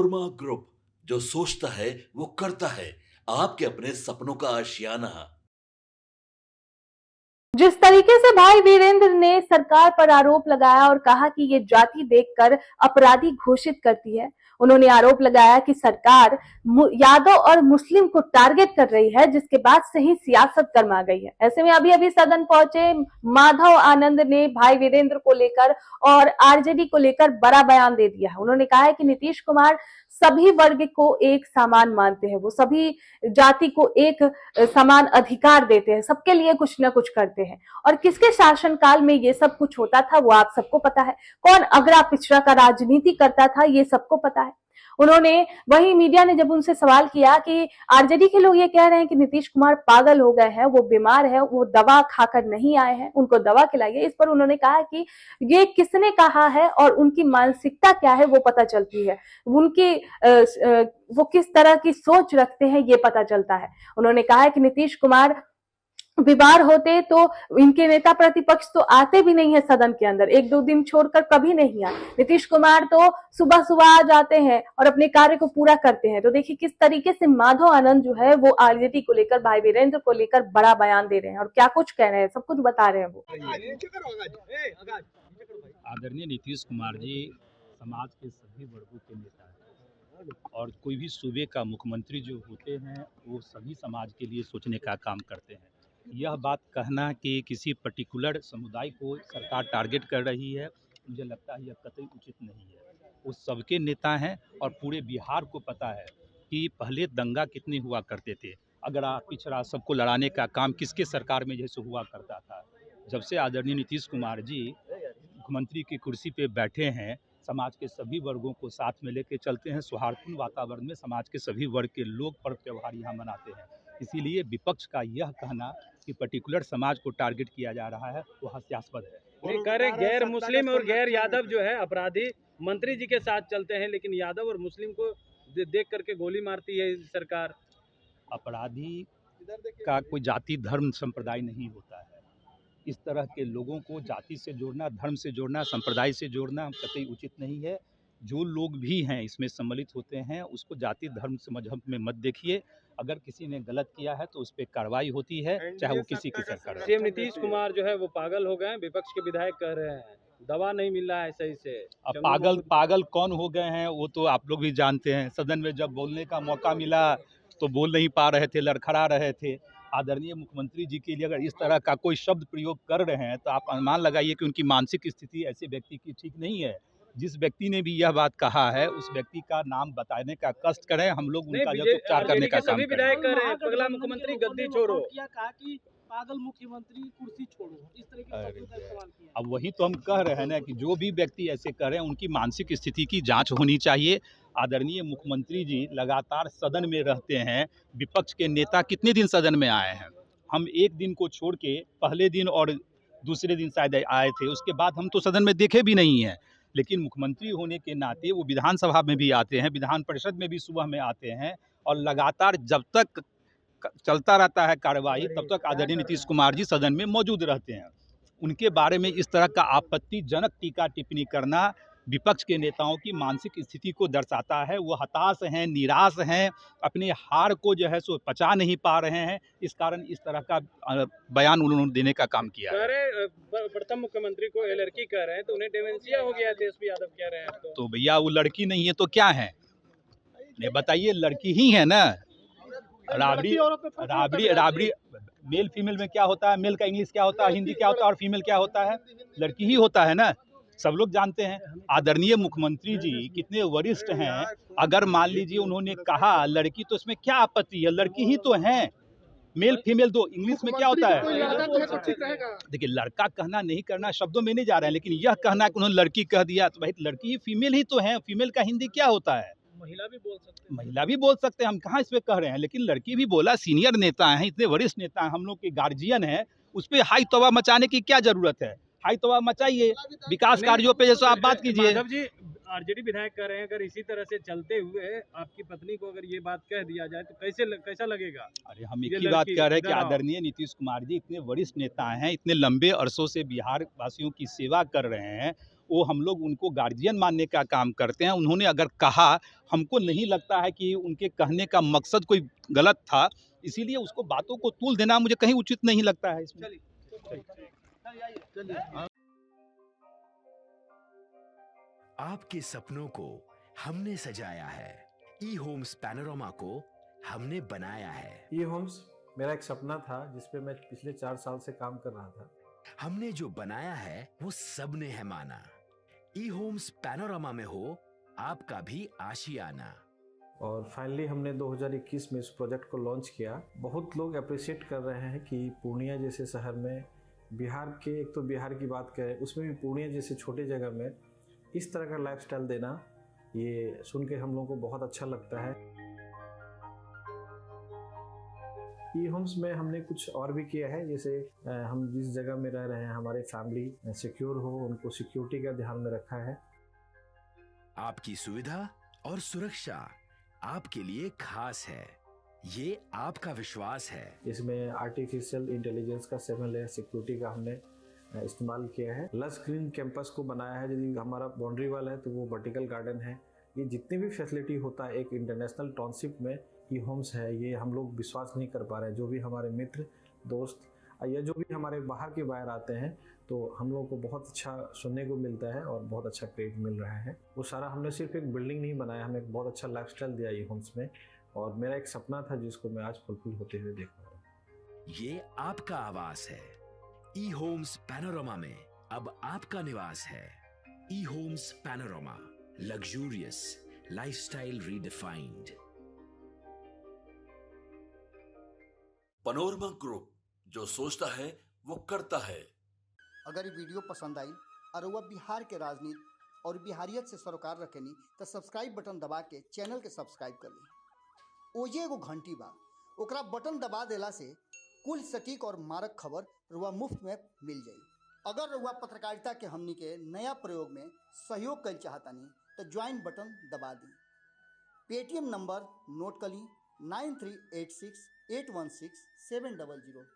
Korma group, जो सोचता है वो करता है। आपके अपने सपनों का आशियाना। जिस तरीके से भाई वीरेंद्र ने सरकार पर आरोप लगाया और कहा कि ये जाति देखकर अपराधी घोषित करती है। उन्होंने आरोप लगाया कि सरकार यादव और मुस्लिम को टारगेट कर रही है, जिसके बाद से ही सियासत गर्मा गई है। ऐसे में अभी अभी सदन पहुंचे माधव आनंद ने भाई वीरेंद्र को लेकर और आरजेडी को लेकर बड़ा बयान दे दिया है। उन्होंने कहा है कि नीतीश कुमार सभी वर्ग को एक समान मानते हैं, वो सभी जाति को एक समान अधिकार देते हैं, सबके लिए कुछ ना कुछ करते हैं। और किसके शासनकाल में ये सब कुछ होता था वो आप सबको पता है। कौन अगड़ा पिछड़ा का राजनीति करता था ये सबको पता है। उन्होंने वही मीडिया ने जब उनसे सवाल किया कि आरजेडी के लोग ये कह रहे हैं कि नीतीश कुमार पागल हो गए हैं, वो बीमार है, वो दवा खाकर नहीं आए हैं, उनको दवा खिलाइए। इस पर उन्होंने कहा कि ये किसने कहा है और उनकी मानसिकता क्या है वो पता चलती है, उनकी वो किस तरह की सोच रखते हैं ये पता चलता है। उन्होंने कहा है कि नीतीश कुमार बीमार होते तो इनके नेता प्रतिपक्ष तो आते भी नहीं है सदन के अंदर, एक दो दिन छोड़कर कभी नहीं आए। नीतीश कुमार तो सुबह सुबह आ जाते हैं और अपने कार्य को पूरा करते हैं। तो देखिए किस तरीके से माधव आनंद जो है वो आरजेडी को लेकर, भाई वीरेंद्र को लेकर बड़ा बयान दे रहे हैं और क्या कुछ कह रहे हैं, सब कुछ बता रहे हैं वो। आदरणीय नीतीश कुमार जी समाज के सभी वर्गों के नेता हैं और कोई भी सूबे का मुख्यमंत्री जो होते हैं वो सभी समाज के लिए सोचने का काम करते हैं। यह बात कहना कि किसी पर्टिकुलर समुदाय को सरकार टारगेट कर रही है, मुझे लगता है यह कतई उचित नहीं है। वो सबके नेता हैं और पूरे बिहार को पता है कि पहले दंगा कितने हुआ करते थे, अगर आप पिछड़ा सबको लड़ाने का काम किसके सरकार में जैसे हुआ करता था। जब से आदरणीय नीतीश कुमार जी मुख्यमंत्री की कुर्सी पे बैठे हैं, समाज के सभी वर्गों को साथ में लेके चलते हैं। सौहार्दपूर्ण वातावरण में समाज के सभी वर्ग के लोग पर्व त्यौहार यहाँ मनाते हैं। इसीलिए विपक्ष का यह कहना कि पर्टिकुलर समाज को टारगेट किया जा रहा है वो हास्यास्पद है। कह रहे गैर मुस्लिम और गैर यादव जो है अपराधी मंत्री जी के साथ चलते हैं, लेकिन यादव और मुस्लिम को देख करके गोली मारती है सरकार। अपराधी का कोई जाति धर्म संप्रदाय नहीं होता है। इस तरह के लोगों को जाति से जोड़ना, धर्म से जोड़ना, संप्रदाय से जोड़ना कतई उचित नहीं है। जो लोग भी हैं इसमें सम्मिलित होते हैं उसको जाति धर्म से मजहब में मत देखिए। अगर किसी ने गलत किया है तो उस पर कार्रवाई होती है, चाहे वो किसी की सरकार है। सीएम नीतीश कुमार जो है वो पागल हो गए, विपक्ष के विधायक कह रहे हैं दवा नहीं मिल रहा है सही से। अब पागल कौन हो गए हैं वो तो आप लोग भी जानते हैं। सदन में जब बोलने का मौका मिला तो बोल नहीं पा रहे थे, लड़खड़ा रहे थे। आदरणीय मुख्यमंत्री जी के लिए अगर इस तरह का कोई शब्द प्रयोग कर रहे हैं तो आप अनुमान लगाइए कि उनकी मानसिक स्थिति ऐसे व्यक्ति की ठीक नहीं है। जिस व्यक्ति ने भी यह बात कहा है उस व्यक्ति का नाम बताने का कष्ट करें, हम लोग उनका उपचार करने का काम करें। विधायक कह रहे हैं पगला मुख्यमंत्री गद्दी छोड़ो, कहा कि पागल मुख्यमंत्री कुर्सी छोड़ो, इस तरह के सवाल किया। अब वही तो हम कह रहे हैं ना कि जो भी व्यक्ति ऐसे कर रहे हैं उनकी मानसिक स्थिति की जांच होनी चाहिए। आदरणीय मुख्यमंत्री जी लगातार सदन में रहते हैं, विपक्ष के नेता कितने दिन सदन में आए हैं? हम एक दिन को छोड़ के पहले दिन और दूसरे दिन शायद आए थे, उसके बाद हम तो सदन में देखे भी नहीं हैं। लेकिन मुख्यमंत्री होने के नाते वो विधानसभा में भी आते हैं, विधान परिषद में भी सुबह में आते हैं और लगातार जब तक चलता रहता है कार्रवाई तब तक आदरणीय नीतीश कुमार जी सदन में मौजूद रहते हैं। उनके बारे में इस तरह का आपत्तिजनक टीका टिप्पणी करना विपक्ष के नेताओं की मानसिक स्थिति को दर्शाता है। वो हताश हैं, निराश हैं, अपने हार को जो है सो पचा नहीं पा रहे हैं, इस कारण इस तरह का बयान उन्होंने देने का काम किया है। प्रथम मुख्यमंत्री को ये लड़की कह रहे हैं तो उन्हें डिमेंशिया हो गया, तेजस्वी यादव कह रहे हैं। तो भैया वो लड़की नहीं है तो क्या है? ये बताइए, लड़की ही है ना। राबड़ी मेल फीमेल में क्या होता है? मेल का इंग्लिश क्या होता है, हिंदी क्या होता है और फीमेल क्या होता है? लड़की ही होता है ना, सब लोग जानते हैं। आदरणीय मुख्यमंत्री जी कितने वरिष्ठ हैं, अगर मान लीजिए उन्होंने कहा लड़की तो इसमें क्या आपत्ति है? लड़की ही तो है, मेल फीमेल दो। इंग्लिश में क्या होता है? देखिए, लड़का कहना नहीं करना शब्दों में नहीं जा रहा है, लेकिन यह कहना कि उन्होंने लड़की कह दिया तो भाई लड़की ही फीमेल ही तो है। फीमेल का हिंदी क्या होता है? महिला भी बोल सकते हैं। महिला भी बोल सकते हैं, हम कहाँ इस पे कह रहे हैं, लेकिन लड़की भी बोला। सीनियर नेता हैं, इतने वरिष्ठ नेता हैं, हम लोग के गार्जियन हैं, उस पर हाई तौबा मचाने की क्या जरूरत है? हाई तौबा मचाइए, विकास कार्यों पे जैसे आप बात कीजिए। माधव जी, आरजेडी विधायक कह रहे हैं अगर इसी तरह से चलते हुए आपकी पत्नी को अगर ये बात कह दिया जाए तो कैसा लगेगा? अरे हम एक ही बात कह रहे हैं कि आदरणीय नीतीश कुमार जी इतने वरिष्ठ नेता हैं, इतने लंबे अरसों से बिहार वासियों की सेवा कर रहे हैं, वो हम लोग उनको गार्जियन मानने का काम करते हैं। उन्होंने अगर कहा, हमको नहीं लगता है कि उनके कहने का मकसद कोई गलत था, इसीलिए उसको बातों को तूल देना मुझे कहीं उचित नहीं लगता है इसमें। आपके सपनों को हमने सजाया है, ई होम्स पैनोरमा को हमने बनाया है। ई होम्स मेरा एक सपना था जिस पे मैं पिछले 4 साल से काम कर रहा था। हमने जो बनाया है वो सबने है माना। ई होम्स पैनोरमा में हो आपका भी आशियाना। और फाइनली हमने 2021 में इस प्रोजेक्ट को लॉन्च किया। बहुत लोग अप्रिशिएट कर रहे हैं कि पूर्णिया जैसे शहर में, बिहार के, एक तो बिहार की बात करें उसमें भी पूर्णिया जैसे छोटे जगह में इस तरह का लाइफस्टाइल देना, ये सुन के हम लोगों को बहुत अच्छा लगता है। ई होम्स में हमने कुछ और भी किया है, जैसे हम जिस जगह में रह रहे हैं हमारे फैमिली सिक्योर हो, उनको सिक्योरिटी का ध्यान में रखा है। आपकी सुविधा और सुरक्षा आपके लिए खास है, ये आपका विश्वास है। इसमें आर्टिफिशियल इंटेलिजेंस का 7 लेयर सिक्योरिटी का हमने इस्तेमाल किया है। लस ग्रीन कैंपस को बनाया है। यदि हमारा बाउंड्री वाल है तो वो वर्टिकल गार्डन है। ये जितनी भी फैसिलिटी होता है एक इंटरनेशनल टाउनशिप में ई होम्स है, ये हम लोग विश्वास नहीं कर पा रहे हैं। जो भी हमारे मित्र दोस्त या जो भी हमारे बाहर के बाहर आते हैं तो हम लोगों को बहुत अच्छा सुनने को मिलता है और बहुत अच्छा क्रेडिट मिल रहा है। वो सारा हमने सिर्फ एक बिल्डिंग नहीं बनाया, हमें एक बहुत अच्छा लाइफस्टाइल दिया ई होम्स में, और मेरा एक सपना था जिसको मैं आज फुलफिल होते हुए देख रहा हूँ। ये आपका आवास है। ई होम्स पैनोरमा में अब आपका निवास है। E homes panorama, luxurious lifestyle redefined. Panorama group, जो सोचता है वो करता है। अगर ये वीडियो पसंद आई और वह बिहार के राजनीति और बिहारियत से सरोकार रखेनी तो सब्सक्राइब बटन दबा के चैनल के सब्सक्राइब कर ली। ओजे एगो घंटी बा, ओकरा बटन दबा देला से कुल सटीक और मारक खबर रुआ मुफ्त में मिल जाई। अगर रुआ पत्रकारिता के हमनी के नया प्रयोग में सहयोग कर चाहतानी तो ज्वाइन बटन दबा दी। पेटीएम नंबर नोट कर ली 9386816700।